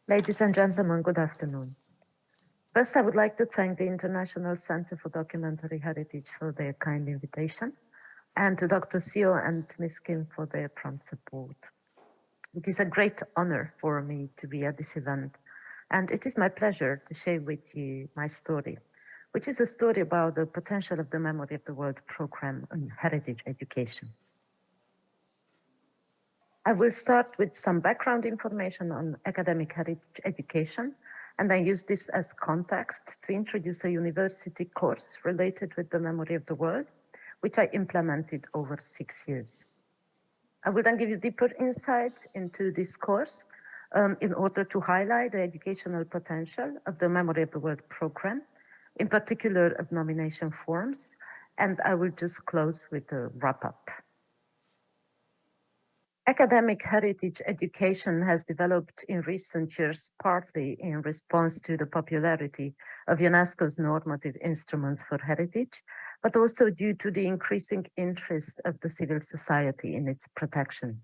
Ladies and gentlemen, good afternoon. First, I would like to thank the International Center for Documentary Heritage for their kind invitation, and to Dr. Seo and Ms. Kim for their prompt support. It is a great honor for me to be at this event, and it is my pleasure to share with you my story, which is a story about the potential of the Memory of the World program on heritage education. I will start with some background information on academic heritage education, and I use this as context to introduce a university course related with the Memory of the World, which I implemented over 6 years. I will then give you deeper insights into this course in order to highlight the educational potential of the Memory of the World program, in particular of nomination forms, and I will just close with a wrap-up. Academic heritage education has developed in recent years partly in response to the popularity of UNESCO's normative instruments for heritage, but also due to the increasing interest of the civil society in its protection.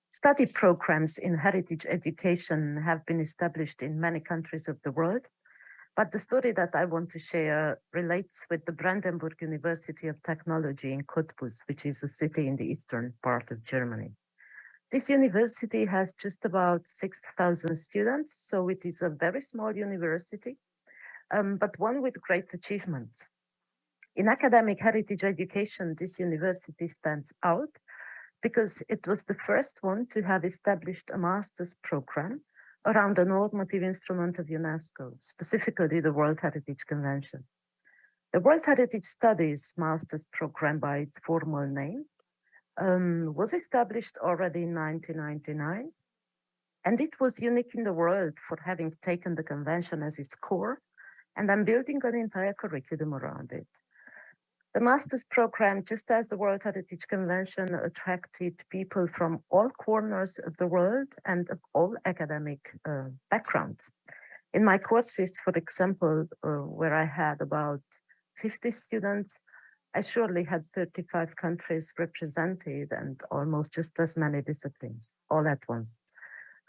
Study programs in heritage education have been established in many countries of the world, but the story that I want to share relates with the Brandenburg University of Technology in Cottbus, which is a city in the eastern part of Germany. This university has just about 6,000 students, so it is a very small university, but one with great achievements. In academic heritage education, this university stands out because it was the first one to have established a master's program around the normative instrument of UNESCO, specifically the World Heritage Convention. The World Heritage Studies Master's Program, by its formal name, was established already in 1999, and it was unique in the world for having taken the convention as its core, and then building an entire curriculum around it. The master's program, just as the World Heritage Convention, attracted people from all corners of the world and of all academic backgrounds. In my courses, for example, where I had about 50 students, I surely had 35 countries represented and almost just as many disciplines, all at once.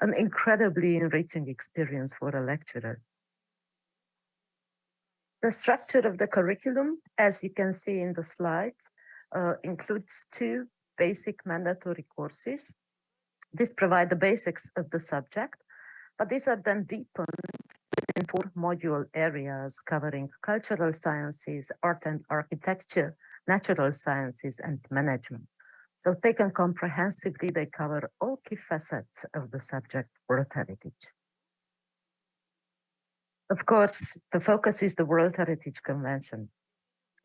An incredibly enriching experience for a lecturer. The structure of the curriculum, as you can see in the slides, includes 2 basic mandatory courses. These provide the basics of the subject, but these are then deepened in 4 module areas covering cultural sciences, art and architecture, natural sciences, and management. So taken comprehensively, they cover all key facets of the subject World Heritage. Of course, the focus is the World Heritage Convention.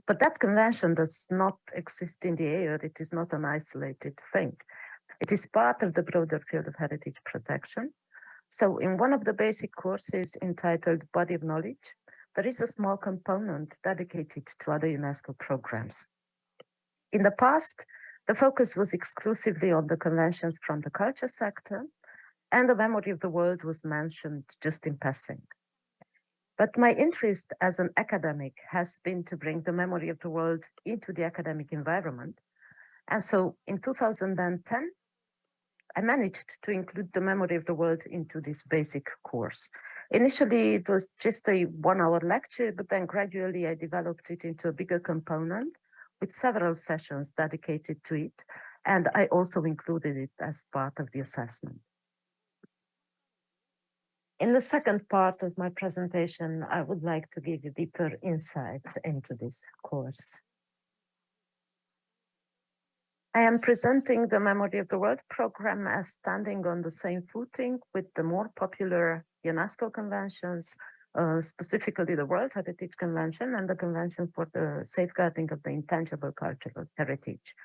But that convention does not exist in the air. It is not an isolated thing. It is part of the broader field of heritage protection. So in one of the basic courses entitled Body of Knowledge, there is a small component dedicated to other UNESCO programs. In the past, the focus was exclusively on the conventions from the culture sector, and the Memory of the World was mentioned just in passing. But my interest as an academic has been to bring the Memory of the World into the academic environment. And so in 2010, I managed to include the Memory of the World into this basic course. Initially, it was just a 1-hour lecture, but then gradually I developed it into a bigger component with several sessions dedicated to it. And I also included it as part of the assessment. In the second part of my presentation, I would like to give you deeper insights into this course. I am presenting the Memory of the World program as standing on the same footing with the more popular UNESCO conventions, specifically the World Heritage Convention and the Convention for the Safeguarding of the Intangible Cultural Heritage.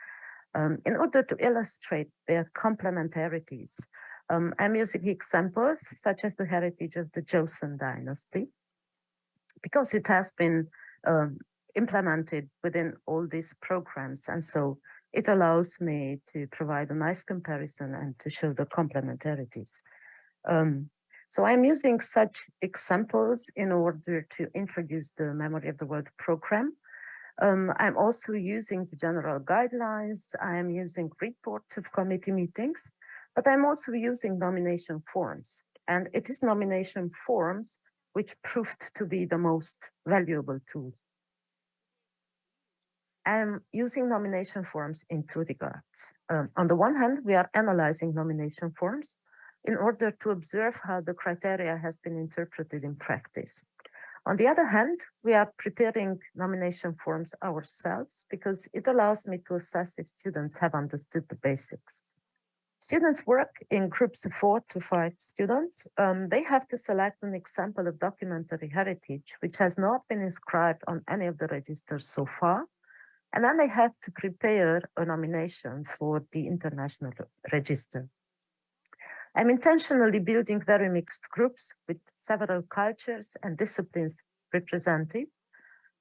In order to illustrate their complementarities, I'm using examples such as the heritage of the Joseon dynasty, because it has been implemented within all these programs. And so it allows me to provide a nice comparison and to show the complementarities. So I'm using such examples in order to introduce the Memory of the World program. I'm also using the general guidelines. I am using reports of committee meetings. But I'm also using nomination forms, and it is nomination forms which proved to be the most valuable tool. I'm using nomination forms in two regards. On the one hand, we are analyzing nomination forms in order to observe how the criteria has been interpreted in practice. On the other hand, we are preparing nomination forms ourselves because it allows me to assess if students have understood the basics. Students work in groups of 4 to 5 students. They have to select an example of documentary heritage which has not been inscribed on any of the registers so far. And then they have to prepare a nomination for the international register. I'm intentionally building very mixed groups with several cultures and disciplines represented.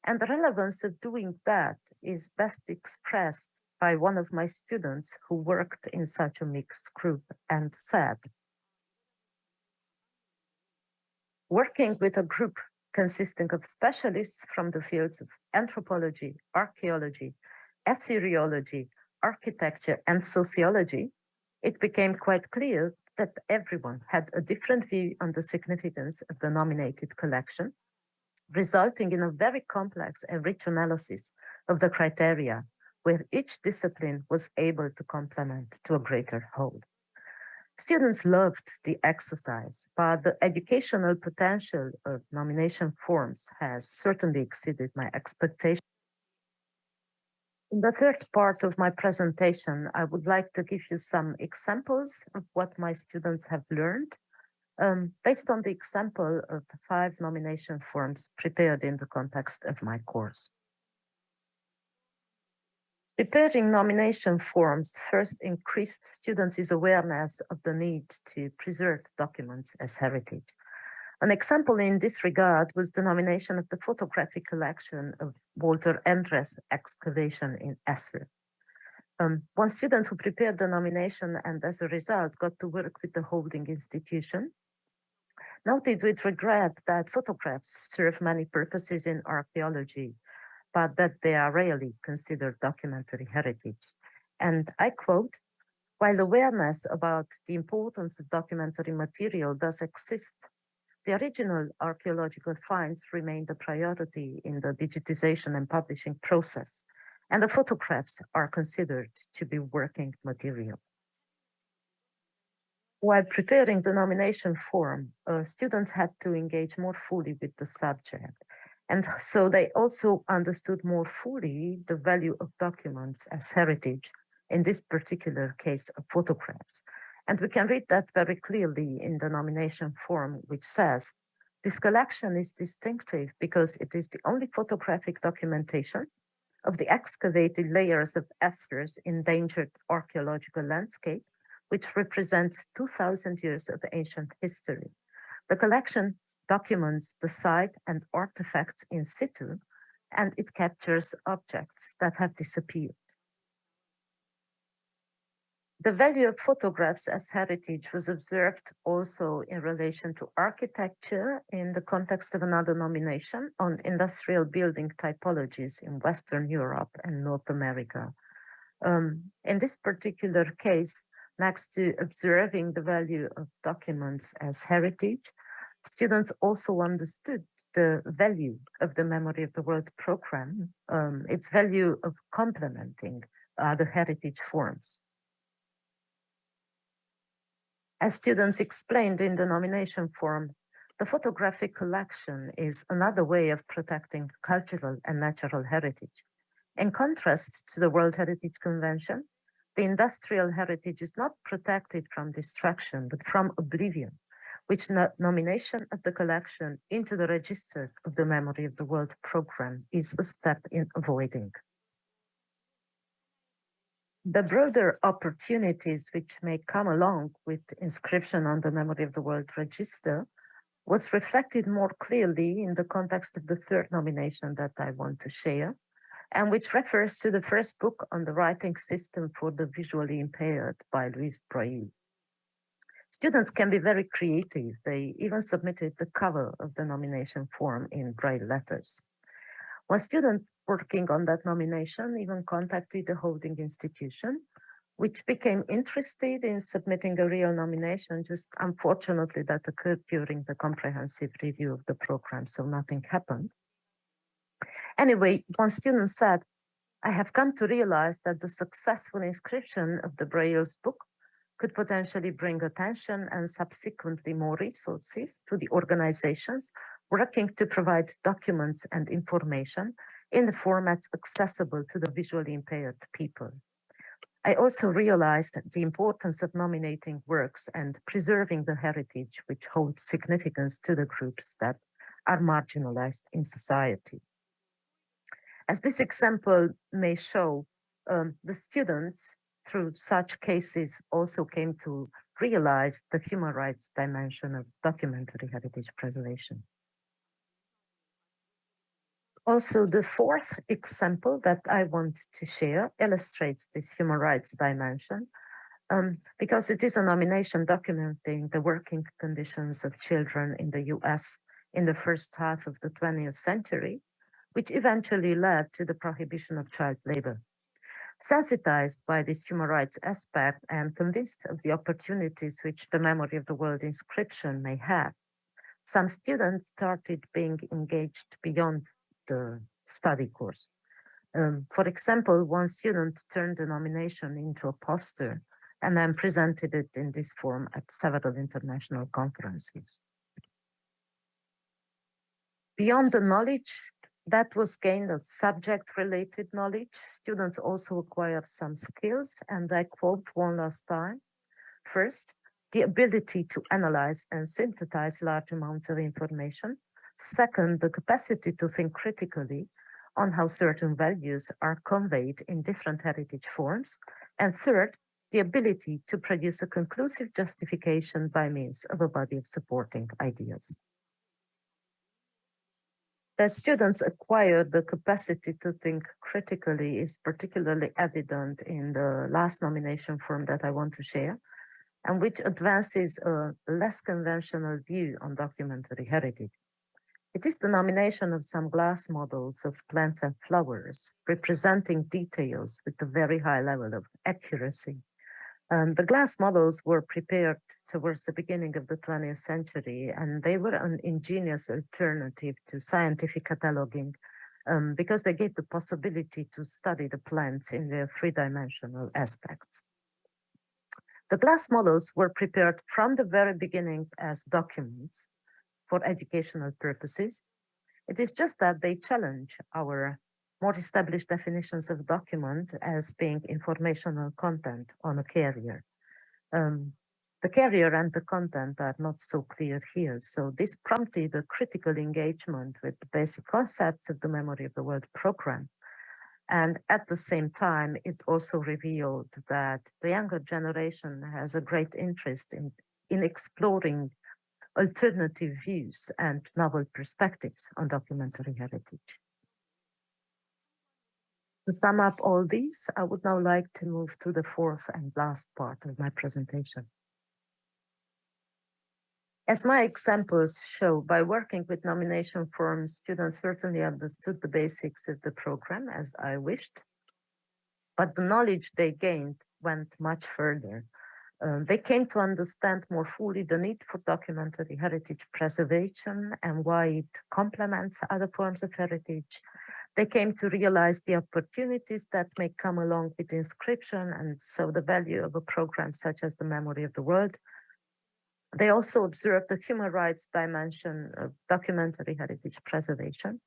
And the relevance of doing that is best expressed by one of my students who worked in such a mixed group and said, working with a group consisting of specialists from the fields of anthropology, archaeology, Assyriology, architecture, and sociology, it became quite clear that everyone had a different view on the significance of the nominated collection, resulting in a very complex and rich analysis of the criteria, where each discipline was able to complement to a greater whole. Students loved the exercise, but the educational potential of nomination forms has certainly exceeded my expectations. In the third part of my presentation, I would like to give you some examples of what my students have learned based on the example of 5 nomination forms prepared in the context of my course. Preparing nomination forms first increased students' awareness of the need to preserve documents as heritage. An example in this regard was the nomination of the photographic collection of Walter Endres' excavation in Esser. One student who prepared the nomination and as a result got to work with the holding institution noted with regret that photographs serve many purposes in archaeology, but that they are rarely considered documentary heritage. And I quote, while awareness about the importance of documentary material does exist, the original archaeological finds remain the priority in the digitization and publishing process, and the photographs are considered to be working material. While preparing the nomination form, students had to engage more fully with the subject. And so they also understood more fully the value of documents as heritage, in this particular case of photographs. And we can read that very clearly in the nomination form, which says, this collection is distinctive because it is the only photographic documentation of the excavated layers of Esser's endangered archaeological landscape, which represents 2,000 years of ancient history. The collection documents the site and artifacts in situ, and it captures objects that have disappeared. The value of photographs as heritage was observed also in relation to architecture in the context of another nomination on industrial building typologies in Western Europe and North America. In this particular case, next to observing the value of documents as heritage, students also understood the value of the Memory of the World program, its value of complementing other heritage forms. As students explained in the nomination form, the photographic collection is another way of protecting cultural and natural heritage. In contrast to the World Heritage Convention, the industrial heritage is not protected from destruction, but from oblivion, which nomination of the collection into the register of the Memory of the World program is a step in avoiding. The broader opportunities which may come along with inscription on the Memory of the World register was reflected more clearly in the context of the third nomination that I want to share, and which refers to the first book on the writing system for the visually impaired by Louise Braille. Students can be very creative. They even submitted the cover of the nomination form in Braille letters. One student working on that nomination even contacted the holding institution, which became interested in submitting a real nomination. Just unfortunately, that occurred during the comprehensive review of the program, so nothing happened. Anyway, one student said, I have come to realize that the successful inscription of the Braille's book could potentially bring attention and subsequently more resources to the organizations working to provide documents and information in the formats accessible to the visually impaired people. I also realized the importance of nominating works and preserving the heritage which holds significance to the groups that are marginalized in society. As this example may show, the students through such cases also came to realize the human rights dimension of documentary heritage preservation. Also, the fourth example that I want to share illustrates this human rights dimension because it is a nomination documenting the working conditions of children in the US in the first half of the 20th century, which eventually led to the prohibition of child labor. Sensitized by this human rights aspect and convinced of the opportunities which the Memory of the World inscription may have, some students started being engaged beyond the study course. For example, one student turned the nomination into a poster and then presented it in this form at several international conferences. Beyond the knowledge that was gained of subject-related knowledge, students also acquired some skills, and I quote one last time. First, the ability to analyze and synthesize large amounts of information. Second, the capacity to think critically on how certain values are conveyed in different heritage forms. And third, the ability to produce a conclusive justification by means of a body of supporting ideas. That students acquire the capacity to think critically is particularly evident in the last nomination form that I want to share, and which advances a less conventional view on documentary heritage. It is the nomination of some glass models of plants and flowers, representing details with a very high level of accuracy. The glass models were prepared towards the beginning of the 20th century, and they were an ingenious alternative to scientific cataloging because they gave the possibility to study the plants in their three-dimensional aspects. The glass models were prepared from the very beginning as documents for educational purposes. It is just that they challenge our more established definitions of document as being informational content on a carrier. The carrier and the content are not so clear here. So this prompted a critical engagement with the basic concepts of the Memory of the World program. And at the same time, it also revealed that the younger generation has a great interest in exploring alternative views and novel perspectives on documentary heritage. To sum up all these, I would now like to move to the fourth and last part of my presentation. As my examples show, by working with nomination forms, students certainly understood the basics of the program as I wished, but the knowledge they gained went much further. They came to understand more fully the need for documentary heritage preservation and why it complements other forms of heritage. They came to realize the opportunities that may come along with inscription, and so the value of a program such as the Memory of the World. They also observed the human rights dimension of documentary heritage preservation,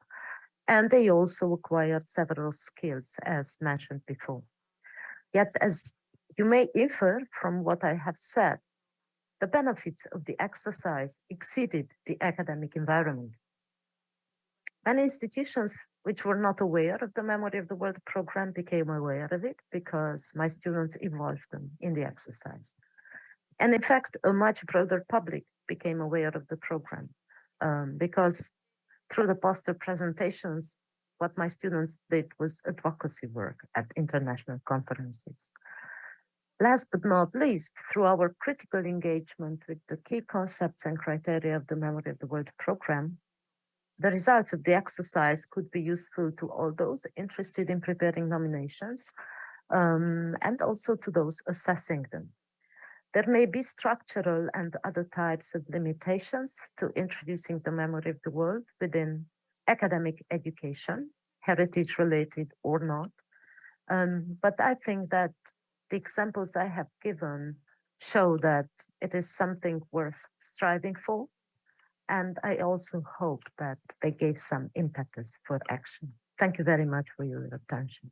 and they also acquired several skills as mentioned before. Yet, as you may infer from what I have said, the benefits of the exercise exceeded the academic environment. Many institutions which were not aware of the Memory of the World program became aware of it because my students involved them in the exercise. And in fact, a much broader public became aware of the program because through the poster presentations, what my students did was advocacy work at international conferences. Last but not least, through our critical engagement with the key concepts and criteria of the Memory of the World program, the results of the exercise could be useful to all those interested in preparing nominations, and also to those assessing them. There may be structural and other types of limitations to introducing the memory of the world within academic education, heritage related or not. But I think that the examples I have given show that it is something worth striving for. And I also hope that they gave some impetus for action. Thank you very much for your attention.